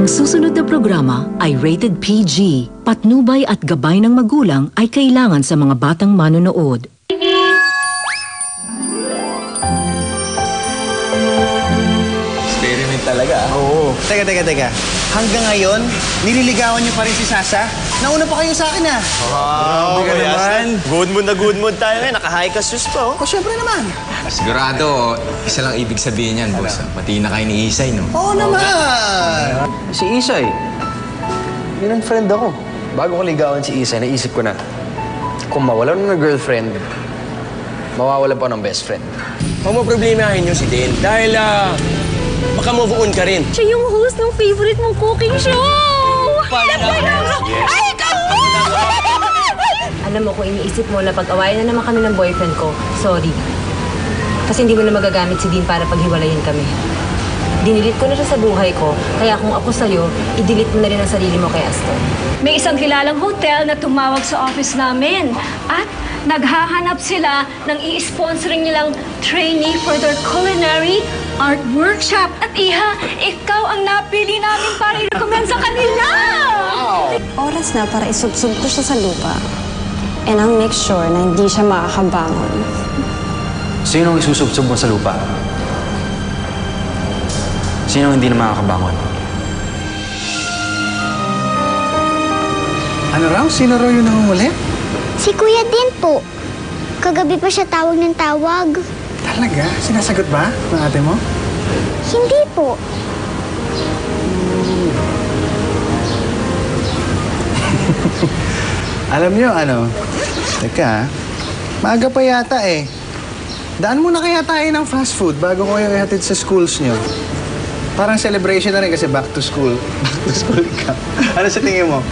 Ang susunod na programa ay rated PG. Patnubay at gabay ng magulang ay kailangan sa mga batang manonood. Experiment talaga. Oo. Teka. Hanggang ngayon, nililigawan niyo pa rin si Sasa? Nauna pa kayo sa akin, ah. Wow, naman. Good mood tayo ngayon. Naka-high ka shoes pa, oh. O, syempre naman. Sigurado, isa lang ibig sabihin yan, boss. Pati na kayo ni Isay, no? Oo naman. Si Isay. Yun ang friend ako. Bago ko ligawan si Isay, naisip ko na, kung mawalan ng girlfriend, mawawalan pa ng best friend. Huwag mo problemahin nyo si Dale. Dahil, maka-move on ka rin. Siya yung host ng favorite mong cooking show! Ay, ikaw! Alam mo, kung iniisip mo na pag-awayan na naman kami ng boyfriend ko, sorry. Kasi hindi mo na magagamit si Dean para paghiwalayin kami. Dinilit ko na siya sa buhay ko, kaya kung ako sa'yo, i-delete mo na rin ang sarili mo kay Aston. May isang kilalang hotel na tumawag sa office namin at naghahanap sila ng i-sponsoring nilang trainee for their culinary art workshop. At Iha, ikaw ang napili namin para i-recommend sa kanila! Oras na para isubsob ko siya sa lupa. And I'll make sure na hindi siya makakabangon. Sino ang isusubsob mo sa lupa? Sino ang hindi na makakabangon? Ano raw? Sino raw yun nangungulit? Si Kuya din po. Kagabi pa siya tawag ng tawag. Talaga? Sinasagot ba ng ate mo? Hindi po. Alam niyo, Teka, maaga pa yata eh. Daan muna kaya tayo ng fast food bago ko kayo ihatid sa schools niyo. Parang celebration na rin kasi back to school. Back to school ka. Ano sa tingin mo?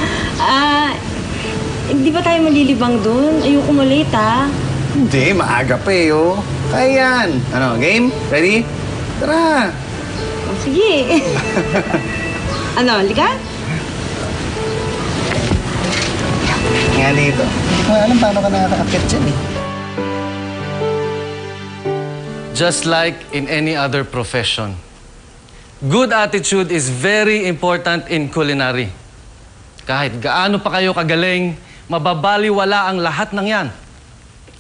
Hindi ba tayo malilibang dun? Ayoko malate, Hindi, maaga pa eh, oh. Kaya yan. Ano, game? Ready? Tara! Sige. Liga? Nga dito. Hindi ko alam paano ka nakakakit dyan eh. Just like in any other profession, good attitude is very important in culinary. Kahit gaano pa kayo kagaling, mababaliwala ang lahat ng yan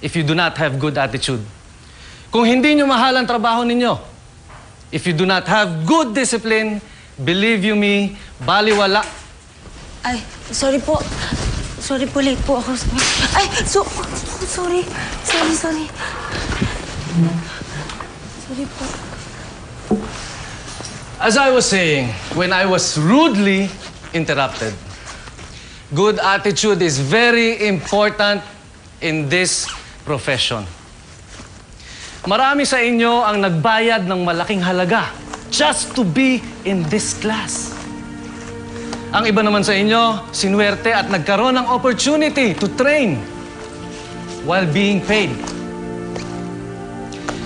if you do not have good attitude. Kung hindi nyo mahal ang trabaho ninyo, if you do not have good discipline, believe you me, baliwala. Ay, sorry po. Sorry po, late po ako. Ay, sorry. Sorry po. As I was saying, when I was rudely interrupted, good attitude is very important in this profession. Marami sa inyo ang nagbayad ng malaking halaga just to be in this class. Ang iba naman sa inyo, sinuwerte at nagkaroon ng opportunity to train while being paid.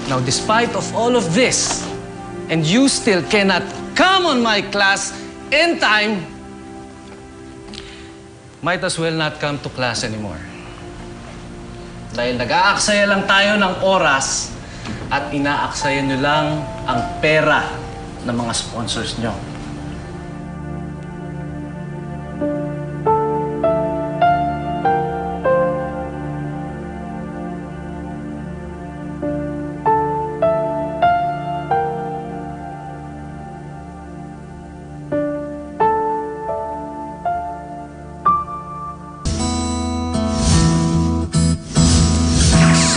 Now, despite of all of this, and you still cannot come on my class in time, might as well not come to class anymore. Dahil nag-aaksaya lang tayo ng oras at inaaksayan nyo lang ang pera ng mga sponsors nyo.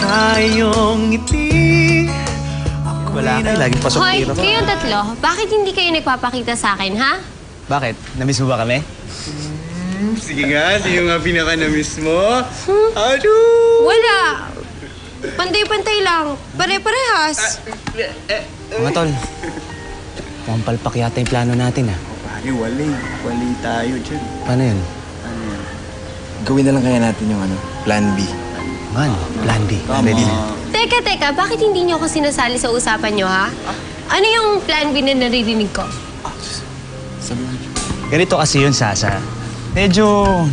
Sayong ngiti. Wala kayo, laging pasok Hoy, dito. kayong tatlo, bakit hindi kayo nagpapakita sa akin, ha? Bakit? Namiss mo ba kami? Sige nga, sino nga pinaka-namiss mo? Ano? Wala. Pantay-pantay lang. Pare-parehas. Mga tol, mukhang palpak yata yung plano natin, Pare, wali tayo dyan. Paano yun? Gawin na lang kaya natin yung plan B. Man, plan B. Ready na. Teka, bakit hindi niyo ako sinasali sa usapan niyo, ha? Ano yung plan B na naririnig ko? Ganito kasi yun, Sasa. Medyo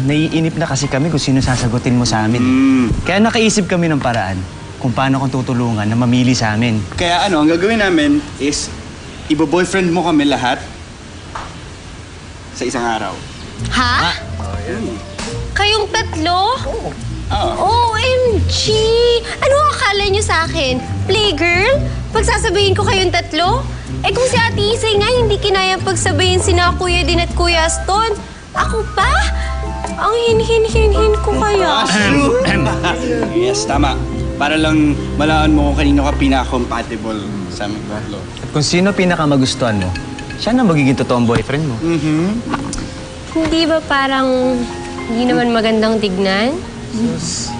naiinip na kasi kami kung sino sasagutin mo sa amin. Kaya nakaisip kami ng paraan kung paano kung tutulungan na mamili sa amin. Kaya ang gagawin namin is, ibo-boyfriend mo kami lahat. sa isang araw. Ha? Kayong tatlo? OMG! Ano akala niyo sa akin? Playgirl? Pagsasabihin ko kayong tatlo? Eh kung si Ate Isay nga hindi kinayang pagsabihin sina Kuya Din at Kuya Aston, ako pa? Ang hin ko kaya. Yes, tama. Para lang malaman mo kung kanino ka pinaka-compatible sa aming tatlo. At kung sino pinakamagustuhan mo, siya na magiging totoong boyfriend mo. Hindi ba parang hindi naman magandang tignan?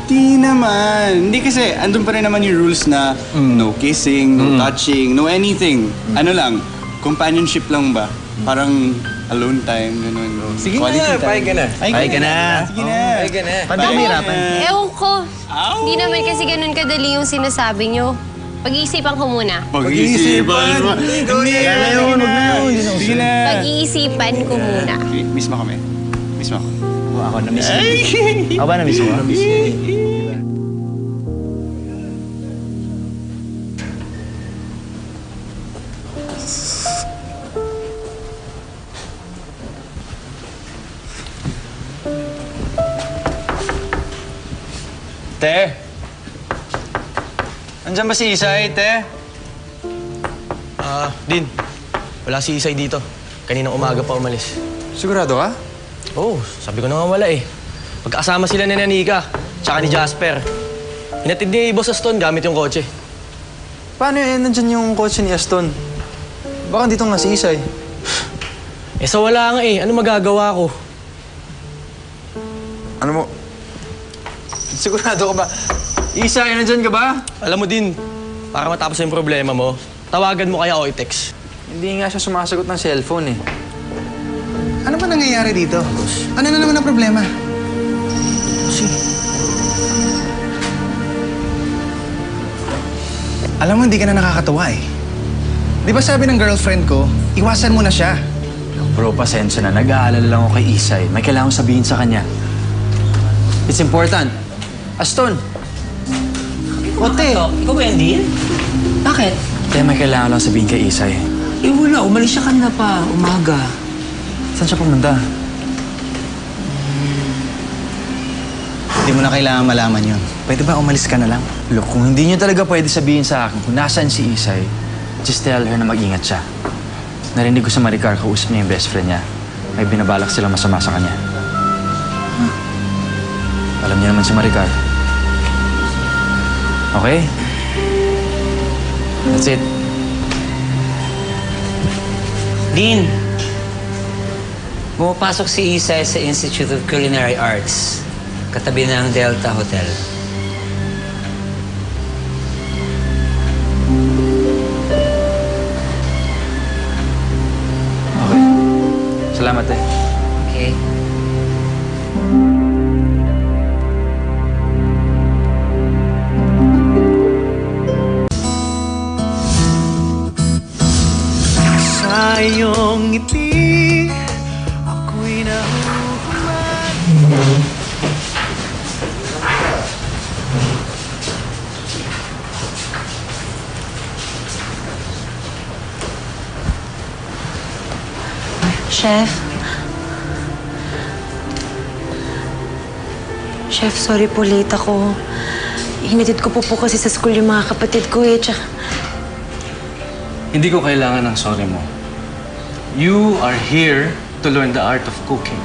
Di naman. Hindi kasi, andun pa rin naman yung rules na no kissing, no touching, no anything. Ano lang, companionship lang ba? Parang alone time, gano'n. Sige Quality na, time. pahig ka na. Pahig ka na. Sige na. Pahig ka na. Paano ka mahirapan? Ewan ko. Hindi naman kasi ganun kadali yung sinasabi nyo. Pag-iisipan ko muna. Pag-iisipan mo. Sige na. Pag-iisipan ko muna. Miss mo kami. Miss mo ako. Ako na-miss mo. Ako ba na-miss mo? Te! Andiyan ba si Isay, te? Din, wala si Isay dito. Kaninang umaga pa umalis. Sigurado ka? Oo, sabi ko na nga wala eh. Magkasama sila ni Nanika, tsaka ni Jasper. Hinatid ni Boss Aston gamit yung kotse. Paano nandyan yung kotse ni Aston? Baka dito nga si Isay. Eh sa wala nga eh, ano magagawa ko? Ano mo? Sigurado ka ba? Isay, nandyan ka ba? Alam mo din, para matapos yung problema mo, tawagan mo kaya o i-text. Hindi nga siya sumasagot ng cellphone eh. Ano ba nangyayari dito? Ano na naman ang problema? Alam mo, hindi ka na nakakatawa eh. Di ba sabi ng girlfriend ko, iwasan mo na siya. Bro, pasensya na. Nag-aalala lang ako kay Isay. May kailangan sabihin sa kanya. It's important. Aston! Ote, ikaw ba yan, Dean? Bakit? Te, may kailangan lang sabihin kay Isay. Eh wala, umalis siya kanina pa, umaga. Saan siya pumunta? Hindi mo na kailangan malaman yun. Pwede ba umalis ka na lang? Look, kung hindi niyo talaga pwede sabihin sa akin kung nasaan si Isay, just tell her na mag-ingat siya. Narinig ko sa Maricar, kausap niya yung best friend niya. May binabalak silang masama sa kanya. Alam niya naman si Maricar. Okay? That's it. Dean, pumapasok si Isay sa Institute of Culinary Arts, katabi ng Delta Hotel. Okay. Salamat eh. Okay. Sa iyong ngiti, ako'y nahuhumad. Chef, sorry po, late ako. Hinatid ko po kasi sa school yung mga kapatid ko eh, tsaka... Hindi ko kailangan ng sorry mo. You are here to learn the art of cooking.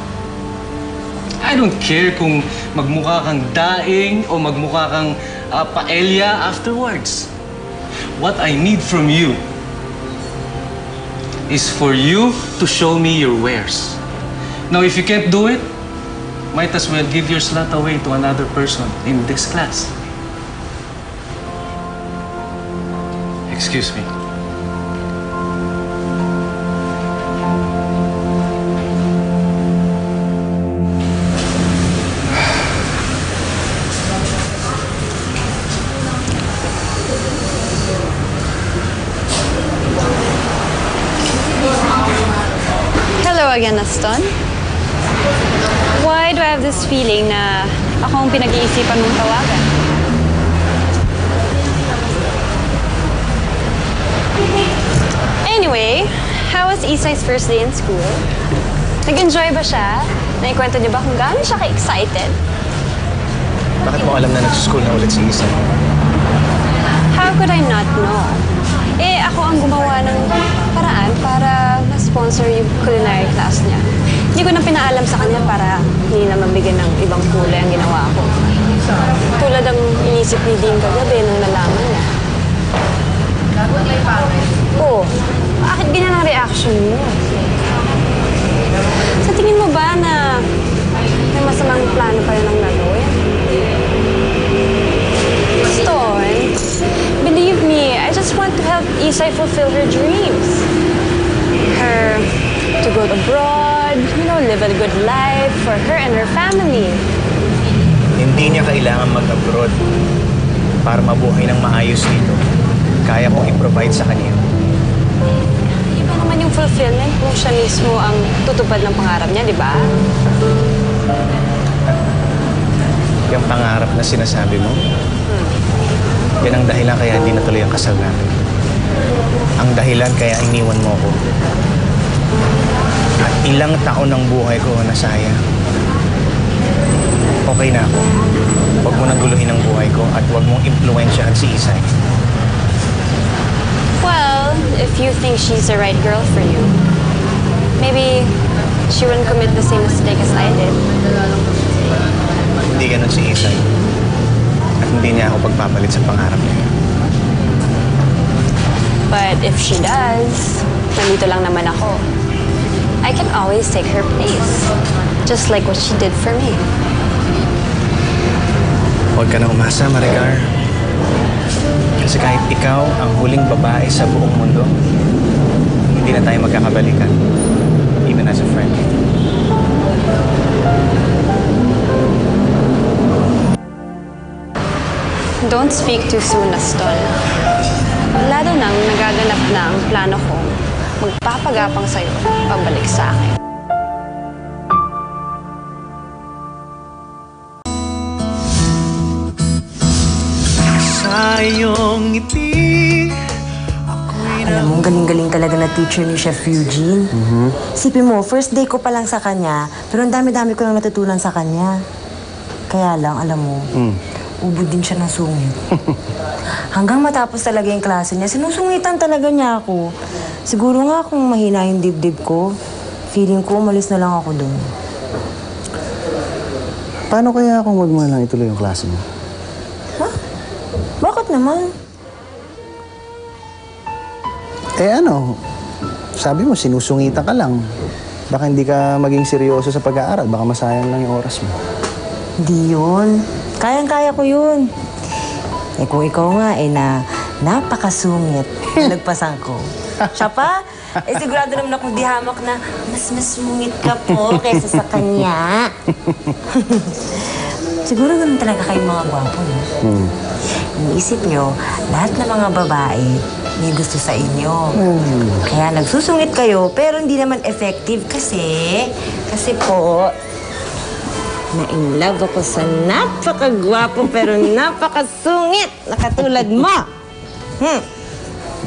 I don't care kung magmukha kang daing o magmukha kang paella afterwards. What I need from you is for you to show me your wares. Now, if you can't do it, might as well give your slot away to another person in this class. Excuse me. Hello again, Aston. Why do I have this feeling na ako ang pinag-iisipan mong tawagan? Anyway, how was Isay's first day in school? Nag-enjoy ba siya? Naikwento niyo ba kung gaano siya ka-excited? Bakit mo alam na nag-school na ulit si Isa? How could I not know? Eh, ako ang gumawa ng paraan para ma-sponsor yung culinary class niya. Hindi ko na pinaalam sa kanya para hindi na mabigyan ng ibang kulay ang ginawa ko. Tulad ang inisip ni Dean kagabi nung nalaman niya. Oo. Bakit ganyan ang reaction mo? Sa tingin mo ba na may masamang plano pa rin ang gagawin? Stone, believe me, I just want to help Isay fulfill her dreams. Her to go abroad, live a good life for her and her family. Hindi niya kailangan mag-abroad para mabuhay ng maayos dito. Kaya kong i-provide sa kanya. Iba naman yung fulfillment kung siya mismo ang tutupad ng pangarap niya, di ba? Yung pangarap na sinasabi mo, yan ang dahilan kaya hindi natuloy ang kasal natin. Ang dahilan kaya iniwan mo ako. At ilang taon ng buhay ko nasayang. Okay na ako. Huwag mo nang guluhin ang buhay ko at huwag mong impluensyahan si Isay. Well, if you think she's the right girl for you, maybe she wouldn't commit the same mistake as I did. Hindi ganun si Isay. At hindi niya ako pagpapalit sa pangarap niya. But if she does, nandito lang naman ako. I can always take her place. Just like what she did for me. Huwag ka na umasa, Maricar. Kasi kahit ikaw ang huling babae sa buong mundo, hindi na tayo magkakabalikan. Even as a friend. Don't speak too soon, Aston. Lalo nang nagaganap na ang plano kong magpapagapang sa'yo pabalik sa akin. Sa iyong ngiti, Alam mo, galing-galing talaga na teacher ni Chef Eugene. Isipin mo, first day ko pa lang sa kanya, pero ang dami-dami ko lang natutunan sa kanya. Kaya lang, alam mo, ubod din siya ng sungit. Hanggang matapos talaga yung klase niya, sinusungitan talaga niya ako. Siguro nga kung mahina yung dibdib ko, feeling ko umalis na lang ako dun. Paano kaya kung wag mo lang ituloy yung klase mo? Ha? Bakit naman? Eh ano, sabi mo sinusungita ka lang. Baka hindi ka maging seryoso sa pag-aaral. Baka masayang lang yung oras mo. Hindi yun. Kayang-kaya ko yun. Eh kung ikaw nga napakasungit, nagpasan ko. Siya pa, sigurado naman ako di hamak na mas masungit ka po kaysa sa kanya. Siguro ganun talaga kayong mga gwapo, no? Iniisip nyo, lahat ng mga babae may gusto sa inyo. Kaya nagsusungit kayo, pero hindi naman effective kasi po, na-in love ako sa napakagwapo pero napakasungit na katulad mo.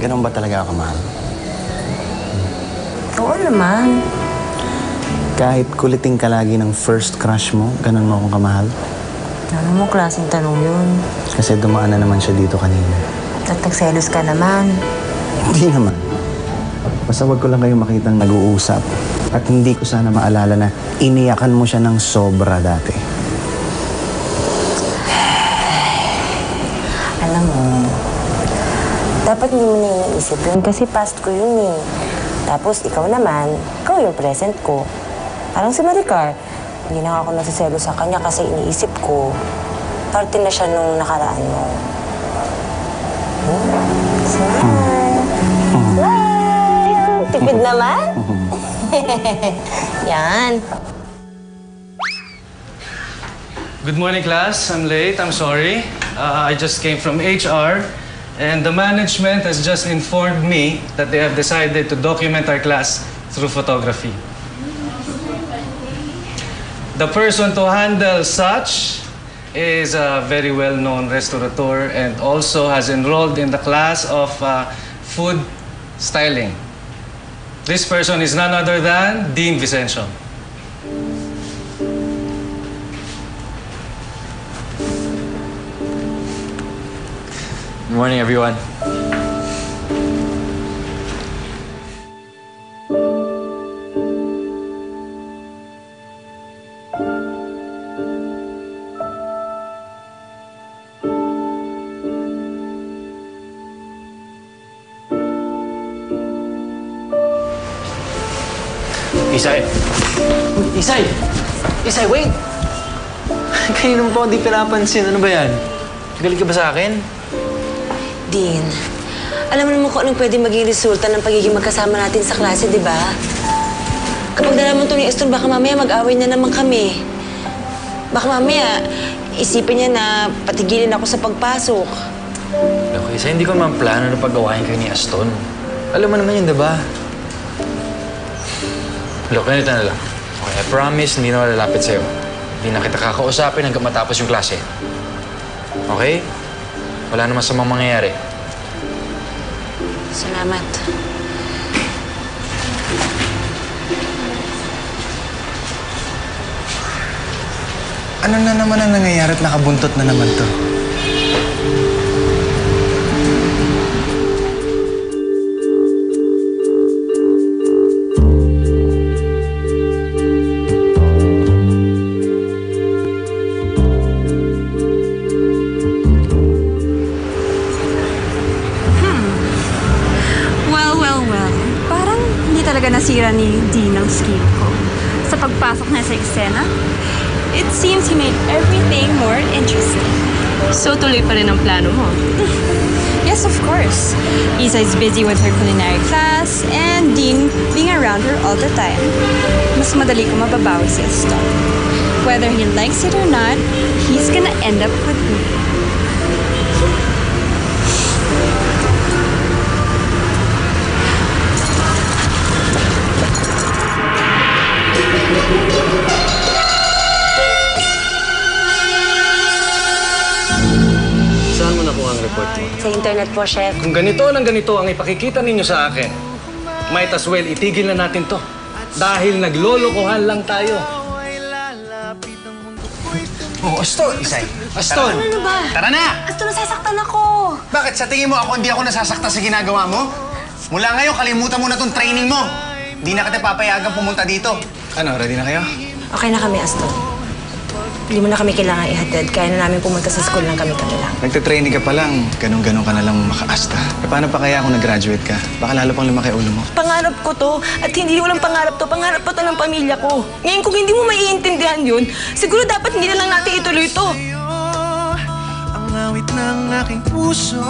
Ganon ba talaga ako, mahal? Oo naman. Kahit kuliting ka lagi ng first crush mo, ganon mo akong kamahal? Ano mo klaseng tanong yun? Kasi dumaan na naman siya dito kanina. At nagselos ka naman. Hindi naman. Basta wag ko lang kayo makitang nag-uusap. At hindi ko sana maalala na iniyakan mo siya ng sobra dati. Alam mo, dapat hindi mo na iniisip yun kasi past ko yun eh. Tapos ikaw naman, ikaw yung present ko. Parang si Maricar, hindi na ako nasiselo sa kanya kasi iniisip ko, parte na siya nung nakaraan mo. Smile! Smile! Tipid naman? Yan. Good morning, class. I'm late. I'm sorry. I just came from HR, and the management has just informed me that they have decided to document our class through photography. The person to handle such is a very well-known restaurateur and also has enrolled in the class of food styling. This person is none other than Dean Vicencio. Good morning, everyone. Isay! Isay! Isay, wait! Kanina mo pa hindi pinapansin. Ano ba yan? Galit ka ba sa akin? Dean, alam mo naman kung anong pwede maging resulta ng pagiging magkasama natin sa klase, di ba? Kapag nalaman to ni Aston, baka mamaya mag-away na naman kami. Baka mamaya, isipin niya na patigilin ako sa pagpasok. Look, Isa, hindi ko naman plano na pag-awahin kayo ni Aston. Alam mo naman yun, diba? Look, ganito na lang. Okay, I promise, hindi na malalapit sa'yo. Hindi na kita kakausapin hanggang matapos yung klase. Okay? Wala naman sa mga mangyayari. Salamat. Ano na naman ang nangyayari at nakabuntot na naman to? Well. Parang hindi talaga nasira ni Dean ang scheme ko. Sa pagpasok niya sa eksena, it seems he made everything more interesting. So, tuloy pa rin ang plano mo? Yes, of course. Isa is busy with her culinary class and Dean being around her all the time. Mas madali ko mababawi si Aston. Whether he likes it or not, he's gonna end up with me. Saan mo nakuha ang report mo? Sa internet po, Chef. Kung ganito lang ganito ang ipakikita ninyo sa akin, might as well itigil na natin to. Dahil naglolokohan lang tayo. Oh, Aston! Isay! Aston! Ano ba? Tara na! Aston, nasasaktan ako. Bakit? Sa tingin mo ako hindi ako nasasaktan sa ginagawa mo? Mula ngayon, kalimutan mo na tong training mo. Hindi na kita papayagan pumunta dito. Ano, ready na kayo? Okay na kami, Aston. Hindi mo na kami kailangan ihatid. Kaya na namin pumunta sa school lang kami-kami lang. Nagte-training ka pa lang, ganun-ganun ka na lang makaasta. E paano pa kaya kung nag-graduate ka? Baka lalo pang lumaki ulo mo. Pangarap ko to. At hindi ko lang pangarap to. Pangarap pa to ng pamilya ko. Ngayon, kung hindi mo maiintindihan yun, siguro dapat hindi na lang natin ituloy to. Ang awit ng aking puso